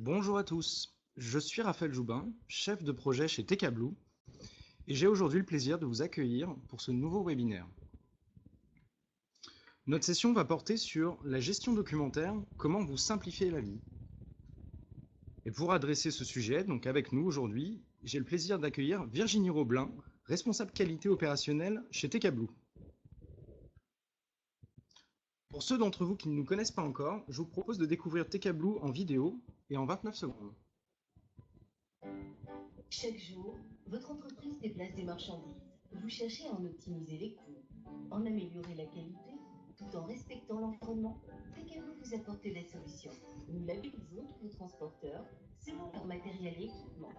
Bonjour à tous, je suis Raphaël Joubin, chef de projet chez TK Blue, et j'ai aujourd'hui le plaisir de vous accueillir pour ce nouveau webinaire. Notre session va porter sur la gestion documentaire, comment vous simplifier la vie. Et pour adresser ce sujet, donc avec nous aujourd'hui, j'ai le plaisir d'accueillir Virginie Roblin, responsable qualité opérationnelle chez TK Blue. Pour ceux d'entre vous qui ne nous connaissent pas encore, je vous propose de découvrir TK Blue en vidéo et en 29 secondes. Chaque jour, votre entreprise déplace des marchandises. Vous cherchez à en optimiser les coûts, en améliorer la qualité, tout en respectant l'environnement. TKBlue vous apporte la solution. Nous labellisons tous vos transporteurs selon leur matériel et équipement.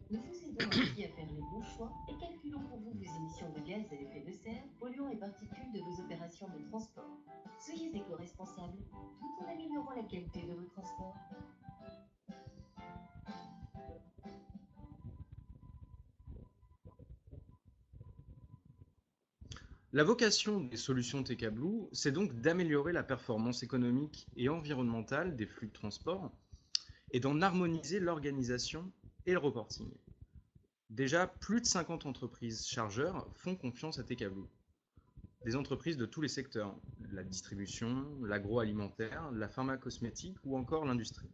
Nous vous aidons ainsi à faire les bons choix et calculons pour vous vos émissions de gaz à effet de serre, polluants et particules de vos opérations de transport. Soyez éco-responsables tout en améliorant la qualité de vos transports. La vocation des solutions TK Blue, c'est donc d'améliorer la performance économique et environnementale des flux de transport et d'en harmoniser l'organisation et le reporting. Déjà, plus de 50 entreprises chargeurs font confiance à TK Blue. Des entreprises de tous les secteurs, la distribution, l'agroalimentaire, la pharmacosmétique ou encore l'industrie.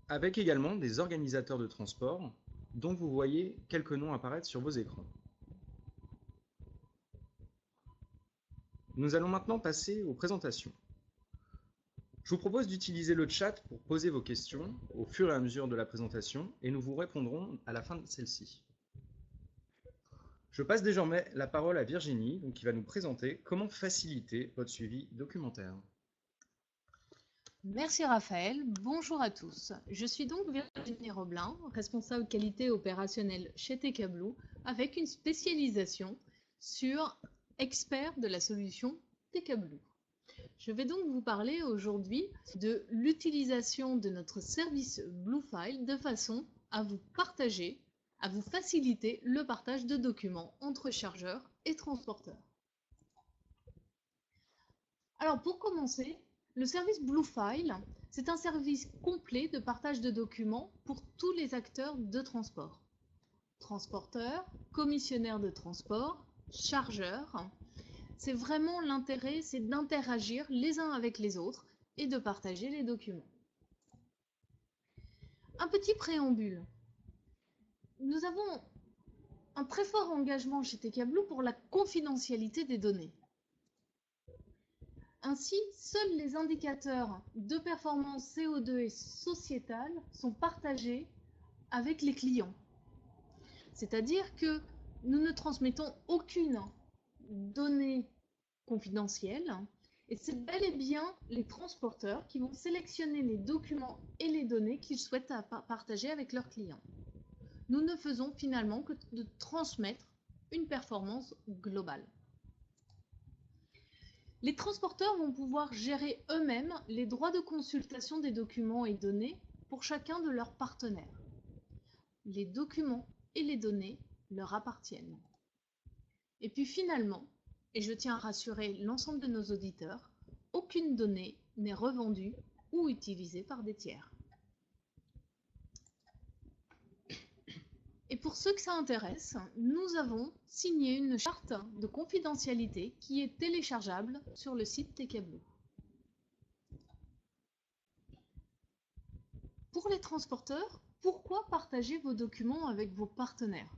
Avec également des organisateurs de transport dont vous voyez quelques noms apparaître sur vos écrans. Nous allons maintenant passer aux présentations. Je vous propose d'utiliser le chat pour poser vos questions au fur et à mesure de la présentation et nous vous répondrons à la fin de celle-ci. Je passe désormais la parole à Virginie, qui va nous présenter comment faciliter votre suivi documentaire. Merci Raphaël, bonjour à tous. Je suis donc Virginie Roblin, responsable qualité opérationnelle chez TK Blue, avec une spécialisation sur expert de la solution TK Blue. Je vais donc vous parler aujourd'hui de l'utilisation de notre service Bluefile de façon à vous partager, à vous faciliter le partage de documents entre chargeurs et transporteurs. Alors pour commencer, le service Bluefile, c'est un service complet de partage de documents pour tous les acteurs de transport. Transporteurs, commissionnaires de transport, chargeurs. C'est vraiment l'intérêt, c'est d'interagir les uns avec les autres et de partager les documents. Un petit préambule. Nous avons un très fort engagement chez TK Blue pour la confidentialité des données. Ainsi, seuls les indicateurs de performance CO2 et sociétale sont partagés avec les clients. C'est-à-dire que nous ne transmettons aucune donnée confidentielle et c'est bel et bien les transporteurs qui vont sélectionner les documents et les données qu'ils souhaitent partager avec leurs clients. Nous ne faisons finalement que de transmettre une performance globale. Les transporteurs vont pouvoir gérer eux-mêmes les droits de consultation des documents et données pour chacun de leurs partenaires. Les documents et les données leur appartiennent. Et puis finalement, et je tiens à rassurer l'ensemble de nos auditeurs, aucune donnée n'est revendue ou utilisée par des tiers. Et pour ceux que ça intéresse, nous avons signé une charte de confidentialité qui est téléchargeable sur le site TK Blue. Pour les transporteurs, pourquoi partager vos documents avec vos partenaires?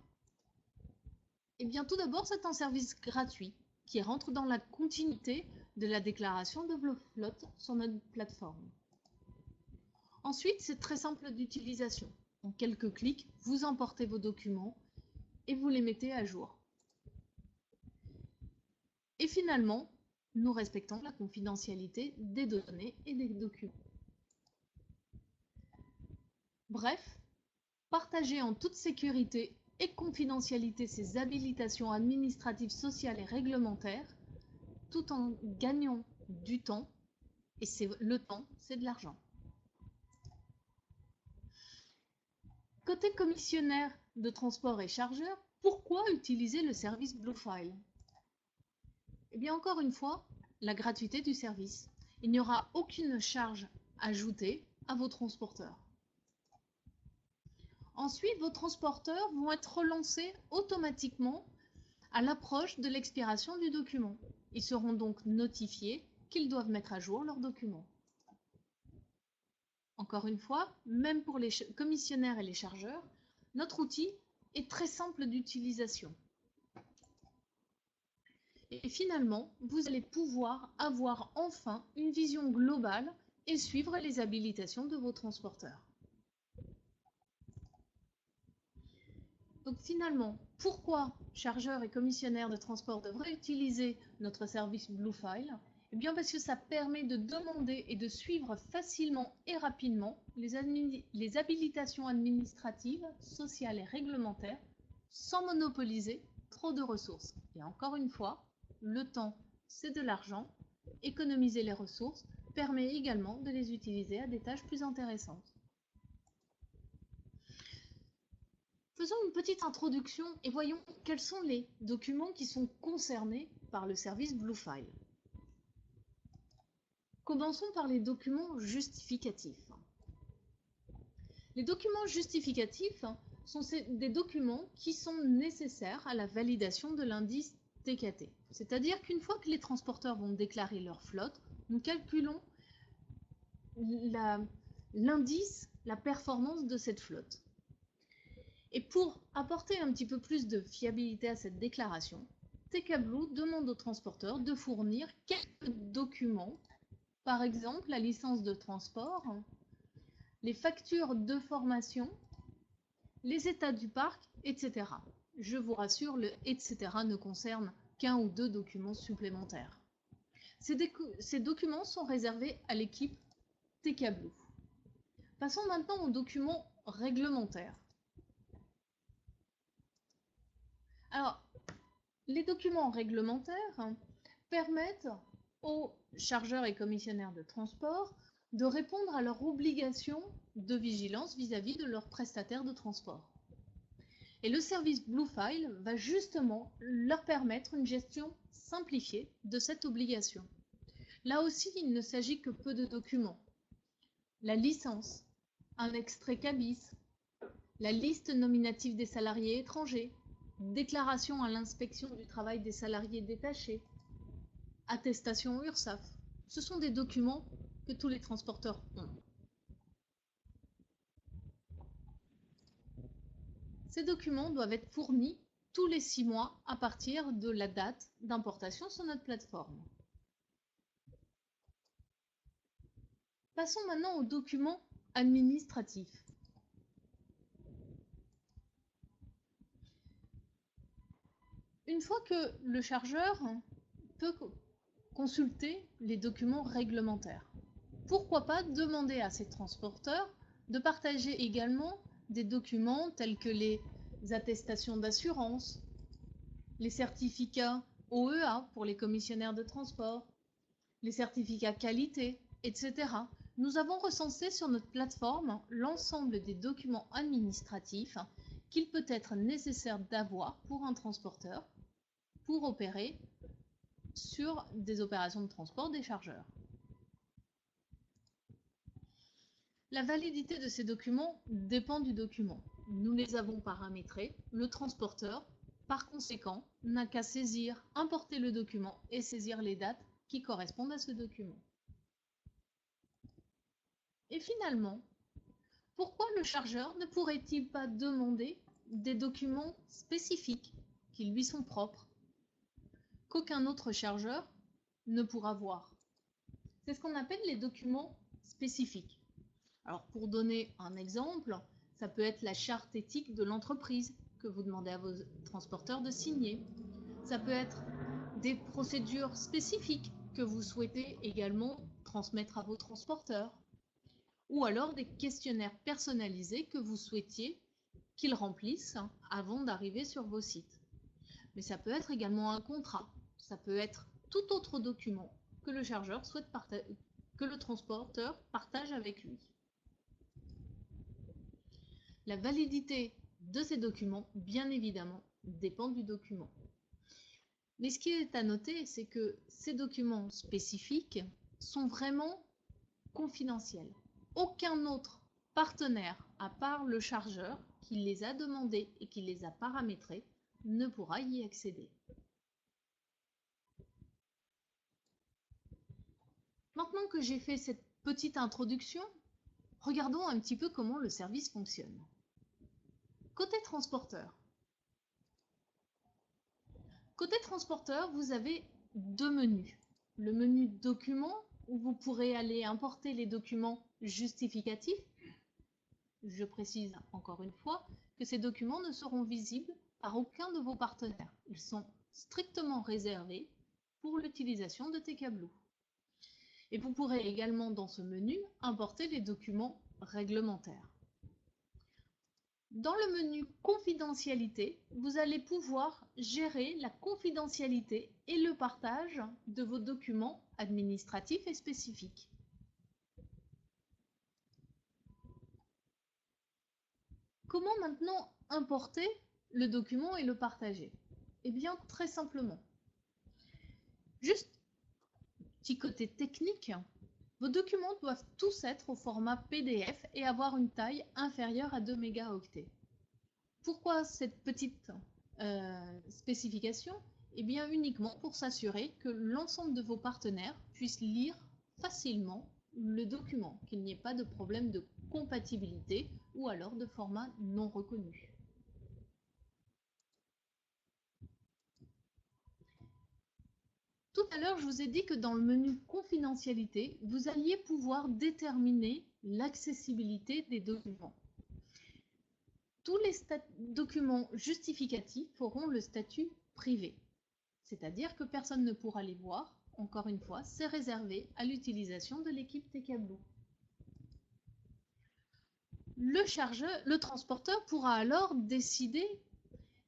Eh bien, tout d'abord, c'est un service gratuit qui rentre dans la continuité de la déclaration de Bluflotte sur notre plateforme. Ensuite, c'est très simple d'utilisation. En quelques clics, vous emportez vos documents et vous les mettez à jour. Et finalement, nous respectons la confidentialité des données et des documents. Bref, partagez en toute sécurité et confidentialité ces habilitations administratives, sociales et réglementaires, tout en gagnant du temps, et le temps, c'est de l'argent. Côté commissionnaire de transport et chargeur, pourquoi utiliser le service Bluefile? Eh bien, encore une fois, la gratuité du service. Il n'y aura aucune charge ajoutés à vos transporteurs. Ensuite, vos transporteurs vont être relancés automatiquement à l'approche de l'expiration du document. Ils seront donc notifiés qu'ils doivent mettre à jour leurs documents. Encore une fois, même pour les commissionnaires et les chargeurs, notre outil est très simple d'utilisation. Et finalement, vous allez pouvoir avoir enfin une vision globale et suivre les habilitations de vos transporteurs. Donc finalement, pourquoi chargeurs et commissionnaires de transport devraient utiliser notre service Bluefile? Eh bien parce que ça permet de demander et de suivre facilement et rapidement les habilitations administratives, sociales et réglementaires sans monopoliser trop de ressources. Et encore une fois, le temps, c'est de l'argent. Économiser les ressources permet également de les utiliser à des tâches plus intéressantes. Faisons une petite introduction et voyons quels sont les documents qui sont concernés par le service Bluefile. Commençons par les documents justificatifs. Les documents justificatifs sont des documents qui sont nécessaires à la validation de l'indice TKT. C'est-à-dire qu'une fois que les transporteurs vont déclarer leur flotte, nous calculons l'indice, la performance de cette flotte. Et pour apporter un petit peu plus de fiabilité à cette déclaration, TK Blue demande aux transporteurs de fournir quelques documents, par exemple la licence de transport, les factures de formation, les états du parc, etc. Je vous rassure, le etc. ne concerne qu'un ou deux documents supplémentaires. Ces documents sont réservés à l'équipe TK Blue. Passons maintenant aux documents réglementaires. Alors, les documents réglementaires permettent aux chargeurs et commissionnaires de transport de répondre à leurs obligations de vigilance vis-à-vis de leurs prestataires de transport. Et le service Bluefile va justement leur permettre une gestion simplifiée de cette obligation. Là aussi, il ne s'agit que peu de documents. La licence, un extrait CABIS, la liste nominative des salariés étrangers, déclaration à l'inspection du travail des salariés détachés, attestation URSSAF. Ce sont des documents que tous les transporteurs ont. Ces documents doivent être fournis tous les 6 mois à partir de la date d'importation sur notre plateforme. Passons maintenant aux documents administratifs. Une fois que le chargeur peut consulter les documents réglementaires, pourquoi pas demander à ces transporteurs de partager également des documents tels que les attestations d'assurance, les certificats OEA pour les commissionnaires de transport, les certificats qualité, etc. Nous avons recensé sur notre plateforme l'ensemble des documents administratifs qu'il peut être nécessaire d'avoir pour un transporteur pour opérer sur des opérations de transport des chargeurs. La validité de ces documents dépend du document. Nous les avons paramétrés. Le transporteur, par conséquent, n'a qu'à saisir, importer le document et saisir les dates qui correspondent à ce document. Et finalement, pourquoi le chargeur ne pourrait-il pas demander des documents spécifiques qui lui sont propres, qu'aucun autre chargeur ne pourra voir? C'est ce qu'on appelle les documents spécifiques. Alors pour donner un exemple, ça peut être la charte éthique de l'entreprise que vous demandez à vos transporteurs de signer. Ça peut être des procédures spécifiques que vous souhaitez également transmettre à vos transporteurs. Ou alors des questionnaires personnalisés que vous souhaitiez qu'ils remplissent avant d'arriver sur vos sites. Mais ça peut être également un contrat, ça peut être tout autre document que le chargeur souhaite que le transporteur partage avec lui. La validité de ces documents, bien évidemment, dépend du document. Mais ce qui est à noter, c'est que ces documents spécifiques sont vraiment confidentiels. Aucun autre partenaire, à part le chargeur, qui les a demandés et qui les a paramétrés, ne pourra y accéder. Maintenant que j'ai fait cette petite introduction, regardons un petit peu comment le service fonctionne. Côté transporteur. Côté transporteur, vous avez deux menus. Le menu documents, où vous pourrez aller importer les documents justificatifs. Je précise encore une fois que ces documents ne seront visibles par aucun de vos partenaires. Ils sont strictement réservés pour l'utilisation de TK Blue. Et vous pourrez également dans ce menu importer les documents réglementaires. Dans le menu confidentialité, vous allez pouvoir gérer la confidentialité et le partage de vos documents administratifs et spécifiques. Comment maintenant importer le document et le partager? Eh bien, très simplement. Juste petit côté technique, vos documents doivent tous être au format PDF et avoir une taille inférieure à 2 mégaoctets. Pourquoi cette petite spécification? Eh bien, uniquement pour s'assurer que l'ensemble de vos partenaires puissent lire facilement le document, qu'il n'y ait pas de problème de compatibilité ou alors de format non reconnu. Tout à l'heure, je vous ai dit que dans le menu confidentialité, vous alliez pouvoir déterminer l'accessibilité des documents. Tous les documents justificatifs auront le statut privé, c'est-à-dire que personne ne pourra les voir. Encore une fois, c'est réservé à l'utilisation de l'équipe TK Blue. Le transporteur pourra alors décider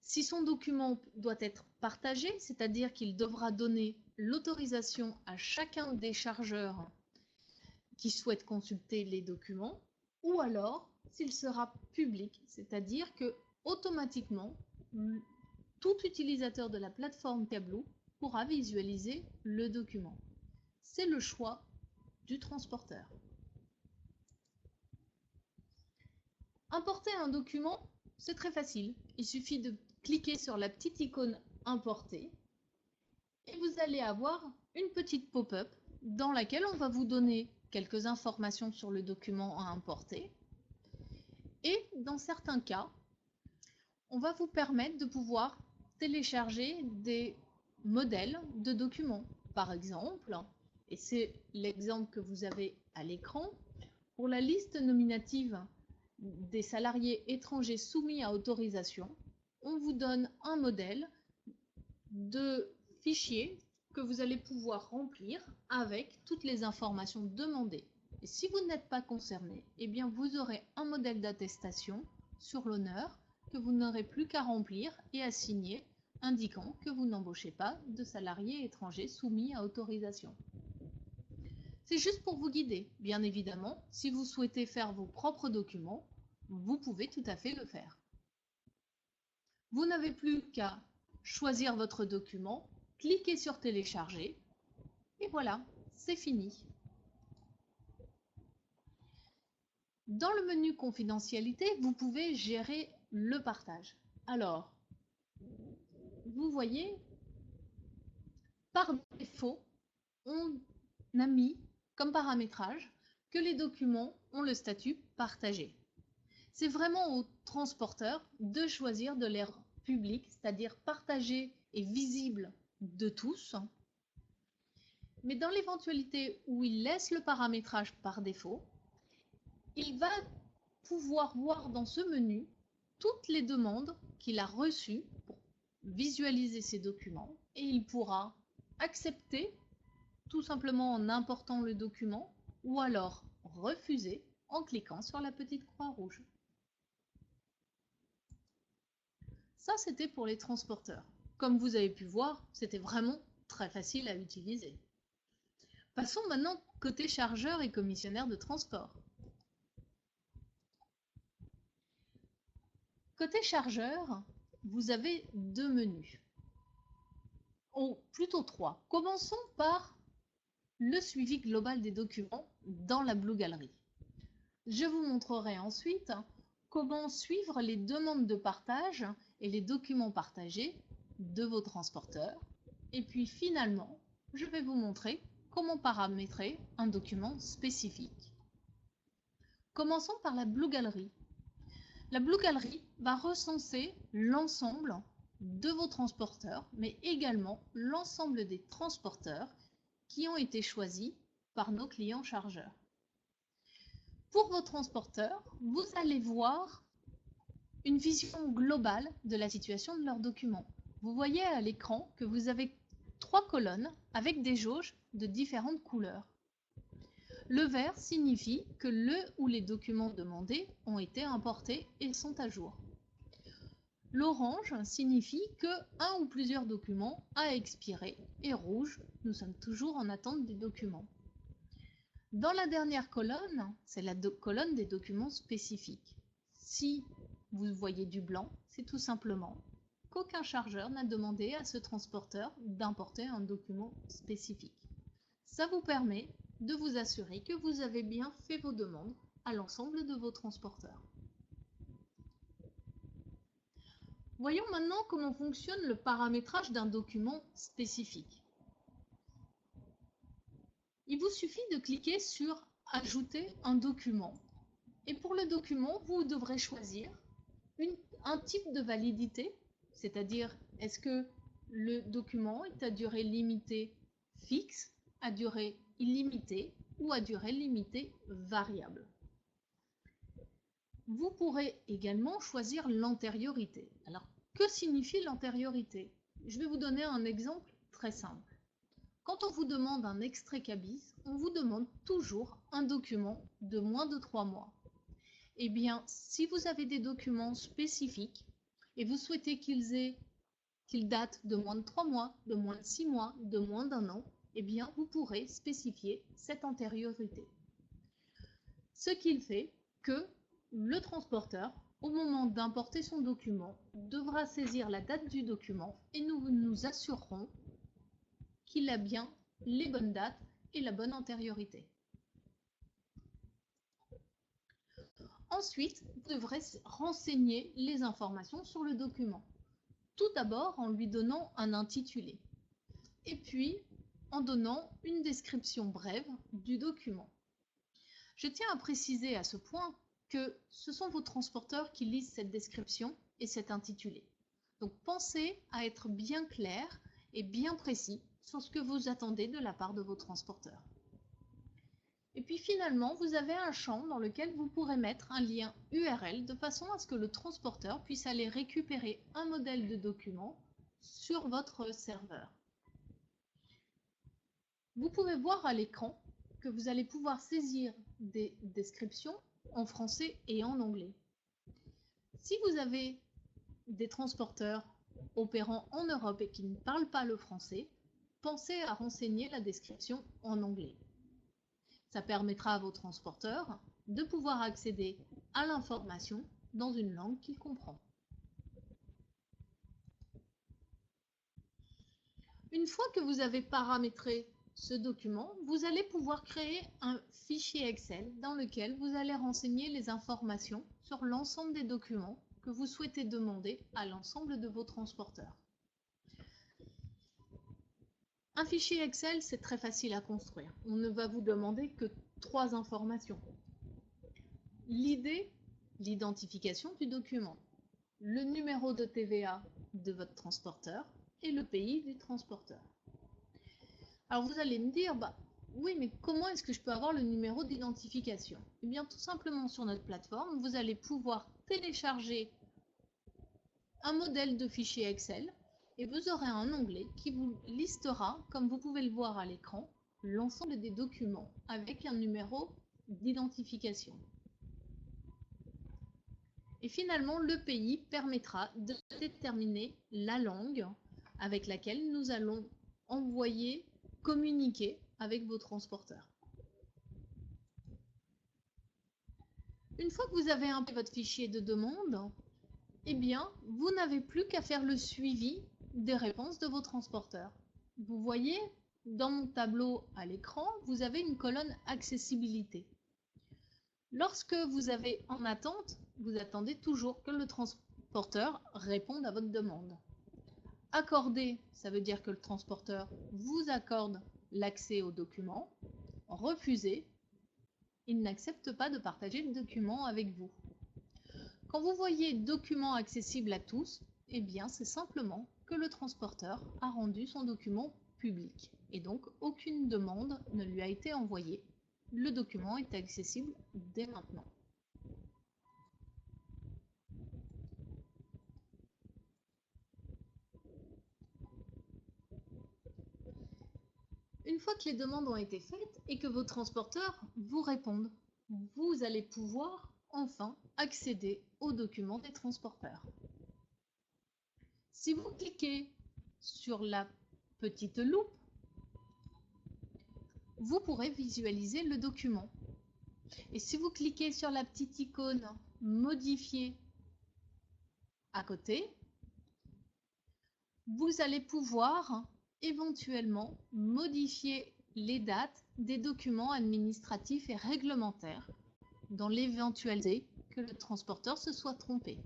si son document doit être partagé, c'est-à-dire qu'il devra donner l'autorisation à chacun des chargeurs qui souhaitent consulter les documents, ou alors s'il sera public, c'est-à-dire que automatiquement tout utilisateur de la plateforme TK Blue pourra visualiser le document. C'est le choix du transporteur. Importer un document, c'est très facile. Il suffit de cliquer sur la petite icône importer et vous allez avoir une petite pop-up dans laquelle on va vous donner quelques informations sur le document à importer. Et dans certains cas, on va vous permettre de pouvoir télécharger des modèles de documents. Par exemple, et c'est l'exemple que vous avez à l'écran, pour la liste nominative des salariés étrangers soumis à autorisation, on vous donne un modèle de fichier que vous allez pouvoir remplir avec toutes les informations demandées. Et si vous n'êtes pas concerné, eh bien vous aurez un modèle d'attestation sur l'honneur que vous n'aurez plus qu'à remplir et à signer, indiquant que vous n'embauchez pas de salariés étrangers soumis à autorisation. C'est juste pour vous guider. Bien évidemment, si vous souhaitez faire vos propres documents, vous pouvez tout à fait le faire. Vous n'avez plus qu'à choisir votre document, cliquer sur télécharger, et voilà, c'est fini. Dans le menu confidentialité, vous pouvez gérer le partage. Alors, vous voyez, par défaut, on a mis comme paramétrage que les documents ont le statut partagé. C'est vraiment au transporteur de choisir de les rendre publics, c'est-à-dire partagés et visibles de tous. Mais dans l'éventualité où il laisse le paramétrage par défaut, il va pouvoir voir dans ce menu toutes les demandes qu'il a reçues pour visualiser ces documents et il pourra accepter tout simplement en important le document ou alors refuser en cliquant sur la petite croix rouge. Ça, c'était pour les transporteurs. Comme vous avez pu voir, c'était vraiment très facile à utiliser. Passons maintenant côté chargeur et commissionnaire de transport. Côté chargeur, vous avez deux menus. Ou plutôt trois. Commençons par le suivi global des documents dans la Blue Gallery. Je vous montrerai ensuite comment suivre les demandes de partage et les documents partagés de vos transporteurs. Et puis finalement, je vais vous montrer comment paramétrer un document spécifique. Commençons par la Blue Gallery. La Blue Gallery va recenser l'ensemble de vos transporteurs, mais également l'ensemble des transporteurs qui ont été choisis par nos clients chargeurs. Pour vos transporteurs, vous allez voir une vision globale de la situation de leurs documents. Vous voyez à l'écran que vous avez 3 colonnes avec des jauges de différentes couleurs. Le vert signifie que le ou les documents demandés ont été importés et sont à jour. L'orange signifie que un ou plusieurs documents a expiré et rouge, nous sommes toujours en attente des documents. Dans la dernière colonne, c'est la colonne des documents spécifiques. Si vous voyez du blanc, c'est tout simplement qu'aucun chargeur n'a demandé à ce transporteur d'importer un document spécifique. Ça vous permet de vous assurer que vous avez bien fait vos demandes à l'ensemble de vos transporteurs. Voyons maintenant comment fonctionne le paramétrage d'un document spécifique. Il vous suffit de cliquer sur « Ajouter un document » et pour le document, vous devrez choisir un type de validité, c'est-à-dire est-ce que le document est à durée limitée fixe, à durée illimitée ou à durée limitée variable. Vous pourrez également choisir l'antériorité. Alors, que signifie l'antériorité? Je vais vous donner un exemple très simple. Quand on vous demande un extrait KBIS, on vous demande toujours un document de moins de 3 mois. Eh bien, si vous avez des documents spécifiques et vous souhaitez qu'ils datent de moins de 3 mois, de moins de 6 mois, de moins d'1 an, eh bien, vous pourrez spécifier cette antériorité. Ce qui fait que le transporteur, au moment d'importer son document, devra saisir la date du document et nous nous assurerons qu'il a bien les bonnes dates et la bonne antériorité. Ensuite, vous devrez renseigner les informations sur le document. Tout d'abord en lui donnant un intitulé et puis en donnant une description brève du document. Je tiens à préciser à ce point que ce sont vos transporteurs qui lisent cette description et cet intitulé. Donc pensez à être bien clair et bien précis sur ce que vous attendez de la part de vos transporteurs. Et puis finalement, vous avez un champ dans lequel vous pourrez mettre un lien URL de façon à ce que le transporteur puisse aller récupérer un modèle de document sur votre serveur. Vous pouvez voir à l'écran que vous allez pouvoir saisir des descriptions en français et en anglais. Si vous avez des transporteurs opérant en Europe et qui ne parlent pas le français, pensez à renseigner la description en anglais. Ça permettra à vos transporteurs de pouvoir accéder à l'information dans une langue qu'ils comprennent. Une fois que vous avez paramétré ce document, vous allez pouvoir créer un fichier Excel dans lequel vous allez renseigner les informations sur l'ensemble des documents que vous souhaitez demander à l'ensemble de vos transporteurs. Un fichier Excel, c'est très facile à construire. On ne va vous demander que 3 informations. L'idée, l'identification du document, le numéro de TVA de votre transporteur et le pays du transporteur. Alors vous allez me dire, oui, mais comment est-ce que je peux avoir le numéro d'identification? Eh bien, tout simplement sur notre plateforme, vous allez pouvoir télécharger un modèle de fichier Excel et vous aurez un onglet qui vous listera, comme vous pouvez le voir à l'écran, l'ensemble des documents avec un numéro d'identification. Et finalement, le pays permettra de déterminer la langue avec laquelle nous allons envoyer, communiquer avec vos transporteurs. Une fois que vous avez imprimé votre fichier de demande, eh bien, vous n'avez plus qu'à faire le suivi des réponses de vos transporteurs. Vous voyez dans mon tableau à l'écran, vous avez une colonne accessibilité. Lorsque vous avez en attente, vous attendez toujours que le transporteur réponde à votre demande. Accorder, ça veut dire que le transporteur vous accorde l'accès au document. Refuser, il n'accepte pas de partager le document avec vous. Quand vous voyez document accessible à tous, eh bien c'est simplement que le transporteur a rendu son document public et donc aucune demande ne lui a été envoyée. Le document est accessible dès maintenant. Une fois que les demandes ont été faites et que vos transporteurs vous répondent, vous allez pouvoir enfin accéder aux documents des transporteurs. Si vous cliquez sur la petite loupe, vous pourrez visualiser le document. Et si vous cliquez sur la petite icône « Modifier » à côté, vous allez pouvoir éventuellement modifier les dates des documents administratifs et réglementaires dans l'éventualité que le transporteur se soit trompé.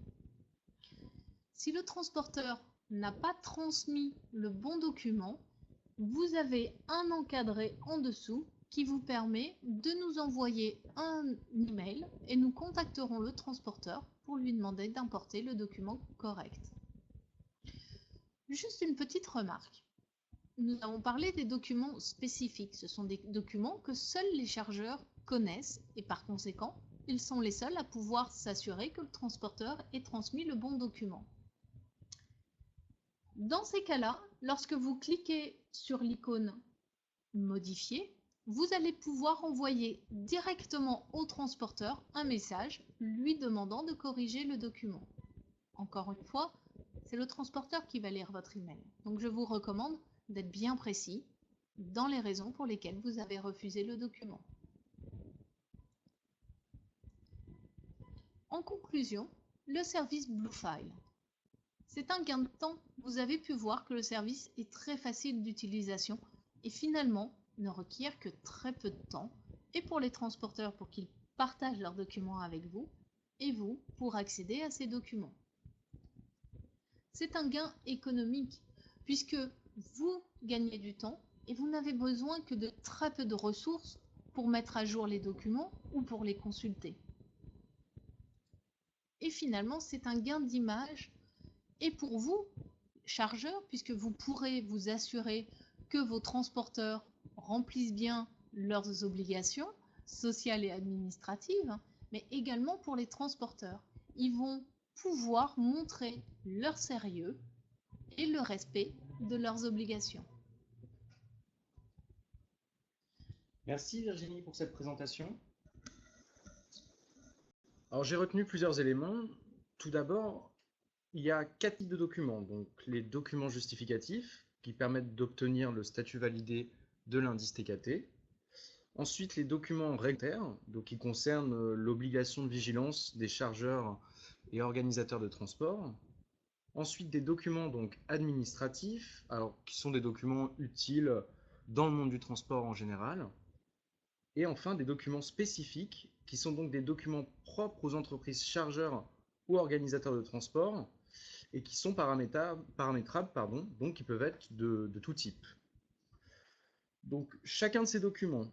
Si le transporteur n'a pas transmis le bon document, vous avez un encadré en dessous qui vous permet de nous envoyer un email et nous contacterons le transporteur pour lui demander d'importer le document correct. Juste une petite remarque. Nous avons parlé des documents spécifiques. Ce sont des documents que seuls les chargeurs connaissent et par conséquent, ils sont les seuls à pouvoir s'assurer que le transporteur ait transmis le bon document. Dans ces cas-là, lorsque vous cliquez sur l'icône « Modifier », vous allez pouvoir envoyer directement au transporteur un message lui demandant de corriger le document. Encore une fois, c'est le transporteur qui va lire votre email. Donc je vous recommande d'être bien précis dans les raisons pour lesquelles vous avez refusé le document. En conclusion, le service Bluefile. C'est un gain de temps. Vous avez pu voir que le service est très facile d'utilisation et finalement ne requiert que très peu de temps, et pour les transporteurs pour qu'ils partagent leurs documents avec vous, et vous pour accéder à ces documents. C'est un gain économique puisque vous gagnez du temps et vous n'avez besoin que de très peu de ressources pour mettre à jour les documents ou pour les consulter. Et finalement, c'est un gain d'image et pour vous, chargeurs, puisque vous pourrez vous assurer que vos transporteurs remplissent bien leurs obligations sociales et administratives, mais également pour les transporteurs. Ils vont pouvoir montrer leur sérieux et le respect de leurs obligations. Merci Virginie pour cette présentation. Alors j'ai retenu plusieurs éléments. Tout d'abord, il y a 4 types de documents. Donc les documents justificatifs qui permettent d'obtenir le statut validé de l'indice TKT. Ensuite, les documents réglementaires, donc qui concernent l'obligation de vigilance des chargeurs et organisateurs de transport. Ensuite, des documents donc administratifs, alors qui sont des documents utiles dans le monde du transport en général. Et enfin, des documents spécifiques, qui sont donc des documents propres aux entreprises chargeurs ou organisateurs de transport, et qui sont paramétrables, donc qui peuvent être de tout type. Donc, chacun de ces documents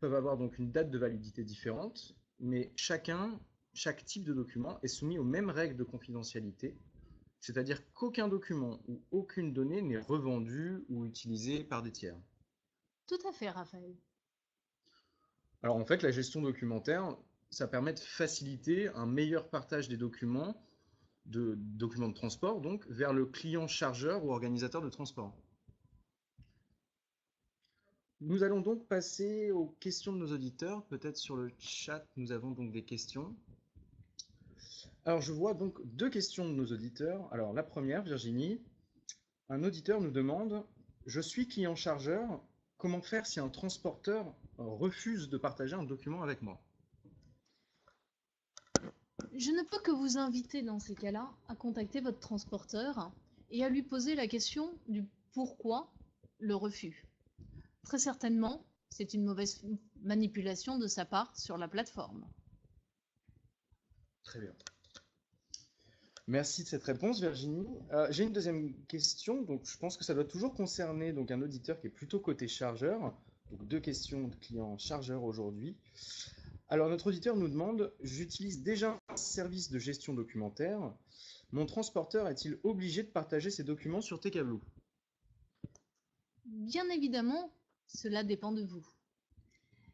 peuvent avoir donc une date de validité différente, mais chaque type de document est soumis aux mêmes règles de confidentialité, c'est-à-dire qu'aucun document ou aucune donnée n'est revendue ou utilisée par des tiers. Tout à fait, Raphaël. Alors en fait, la gestion documentaire, ça permet de faciliter un meilleur partage des documents de transport, donc vers le client chargeur ou organisateur de transport. Nous allons donc passer aux questions de nos auditeurs. Peut-être sur le chat, nous avons donc des questions. Alors, je vois donc 2 questions de nos auditeurs. Alors, la première, Virginie, un auditeur nous demande « Je suis client chargeur, comment faire si un transporteur refuse de partager un document avec moi ?» Je ne peux que vous inviter dans ces cas-là à contacter votre transporteur et à lui poser la question du pourquoi le refus. très certainement, c'est une mauvaise manipulation de sa part sur la plateforme. Très bien. Merci de cette réponse, Virginie. J'ai une deuxième question. Donc, je pense que ça doit toujours concerner donc, un auditeur qui est plutôt côté chargeur. Donc, 2 questions de clients chargeurs aujourd'hui. Alors, notre auditeur nous demande, j'utilise déjà un service de gestion documentaire. Mon transporteur est-il obligé de partager ses documents sur TKBlue? Bien évidemment, cela dépend de vous.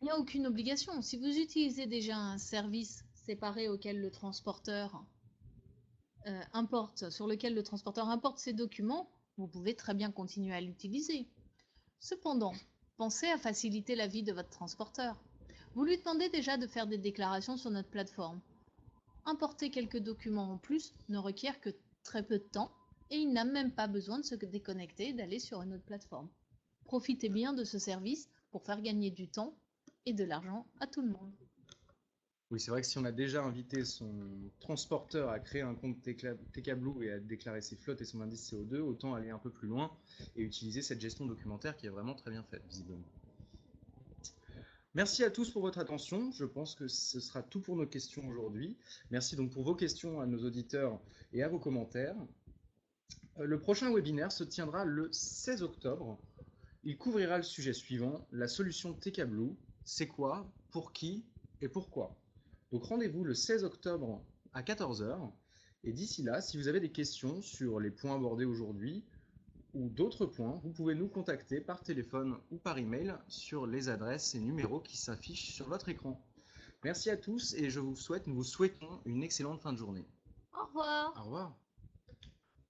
Il n'y a aucune obligation. Si vous utilisez déjà un service séparé auquel le transporteur sur lequel le transporteur importe ses documents, vous pouvez très bien continuer à l'utiliser. Cependant, pensez à faciliter la vie de votre transporteur. Vous lui demandez déjà de faire des déclarations sur notre plateforme. Importer quelques documents en plus ne requiert que très peu de temps et il n'a même pas besoin de se déconnecter et d'aller sur une autre plateforme. Profitez bien de ce service pour faire gagner du temps et de l'argent à tout le monde. Oui, c'est vrai que si on a déjà invité son transporteur à créer un compte TKBlue et à déclarer ses flottes et son indice CO2, autant aller un peu plus loin et utiliser cette gestion documentaire qui est vraiment très bien faite, visiblement. Merci à tous pour votre attention. Je pense que ce sera tout pour nos questions aujourd'hui. Merci donc pour vos questions à nos auditeurs et à vos commentaires. Le prochain webinaire se tiendra le 16 octobre. Il couvrira le sujet suivant, la solution TKBlue. C'est quoi, pour qui et pourquoi? Donc rendez-vous le 16 octobre à 14 h. Et d'ici là, si vous avez des questions sur les points abordés aujourd'hui ou d'autres points, vous pouvez nous contacter par téléphone ou par email sur les adresses et numéros qui s'affichent sur votre écran. Merci à tous et nous vous souhaitons une excellente fin de journée. Au revoir. Au revoir.